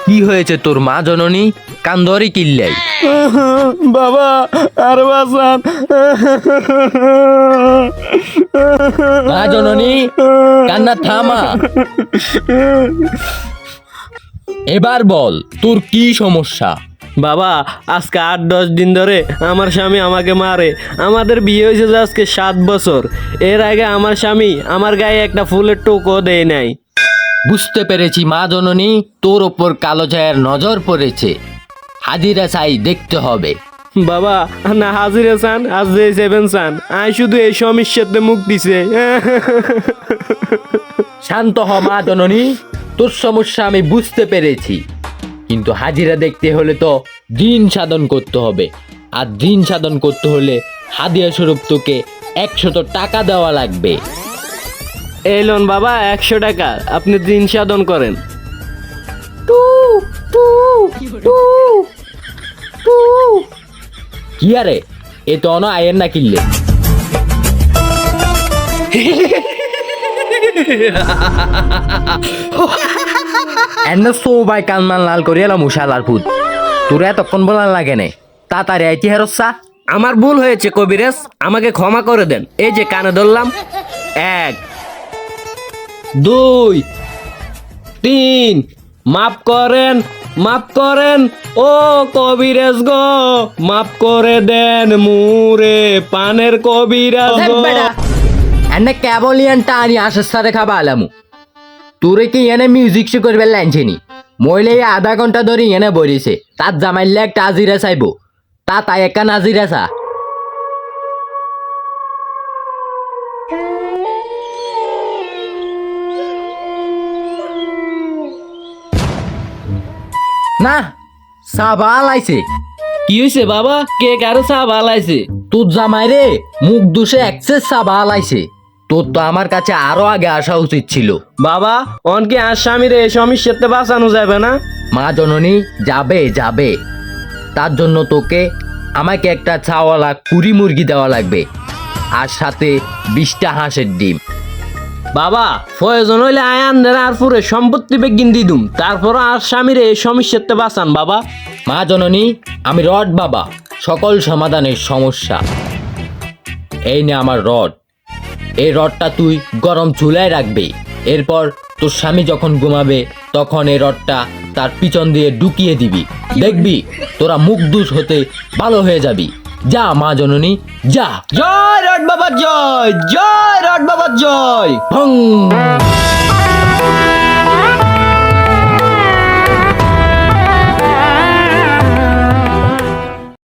কি হয়েছে তোর মা জননী? কান্দরি কিল্লাই? বাবা আর বাঁচান। মা জননী, কান্না থামা। এবার বল তোর কি সমস্যা? বাবা আজকে 8-10 দিন ধরে আমার স্বামী আমাকে মারে। আমাদের বিয়ে হয়েছে যে আজকে 7 বছর। এর আগে আমার স্বামী আমার গায়ে একটা ফুলের টোকও দেয় নাই। বুঝতে পেরেছি মা জননী, তোর ওপর কালো ছায়ার নজর পড়েছে। হাজিরা চাই, দেখতে হবে। বাবা না হাজিরে চান আজ যে 7 চান, আই শুধু এই সমস্যাতে মুখ দিছে। শান্ত হ মা জননী, তোর সমস্যা আমি বুঝতে পেরেছি, কিন্তু হাজিরা দেখতে হলে তো দিন সাধন করতে হবে। আর দিন সাধন করতে হলে হাদিয়া স্বরূপ তোকে 100 টাকা দেওয়া লাগবে। এই লোন বাবা 100 টাকা, আপনি দিন সাধন করেন। কি আরে, এ তো অন আয়ের না কিনলে। এনে সবাই কানমান লাল করি এলাম মুশালার ফুট। তোর এতক্ষণ বলার লাগে নাই, তাড়াতাড়ি আইতি হেরসা। আমার ভুল হয়েছে কবিরাজ, আমাকে ক্ষমা করে দেন। এই যে কানে ধরলাম, 1 2 3, মাফ করেন, মাফ করেন ও কবিরাজ গো, মাফ করে দেন মুরে পানের কবিরাজ গো। এনে কেবলিয়ান টানি আসার সাথে খাবা আলামু। তোরে কি এনে মিউজিক শো করবে লাইনছেনি? মহিলা আধা ঘন্টা ধরে এনে বলিছে, তার জামাইলে একটা আজিরা চাইবো, তা তাই একটা নাজিরা চা। না, সাবাল আইছে। কি হয়েছে বাবা, কে কারো চা বালাইছে? তোর জামাই রে মুখ দুষে এক্সেস সাবাল আইছে। তোর তো আমার কাছে আরো আগে আসা উচিত ছিল। বাবা অনকে আর স্বামীর এই সমস্যাতে বাঁচানো যাবে না? মা জননী, যাবে যাবে, তার জন্য তোকে আমাকে একটা ছাওয়ালা কুড়ি মুরগি দেওয়া লাগবে, আর সাথে 20টা হাঁসের ডিম। বাবা প্রয়োজন হইলে আয়ান আর পুরে সম্পত্তি বেগিন দিদুম, তারপর আর স্বামীর এই সমস্যাতে বাঁচান বাবা। মা জননী, আমি রড বাবা, সকল সমাধানের সমস্যা। এই নে আমার রড। এই রডটা তুই গরম চুলায় রাখবি। এরপর তোর স্বামী যখন ঘুমাবে তখন এই রডটা তার পিছন দিয়ে ঢুকিয়ে দিবি। দেখবি তোরা মুখ দুষ হতে ভালো হয়ে যাবি। যা মা জননী, যা। জয় রড বাবা জয়, জয় রড বাবা জয়। ভং।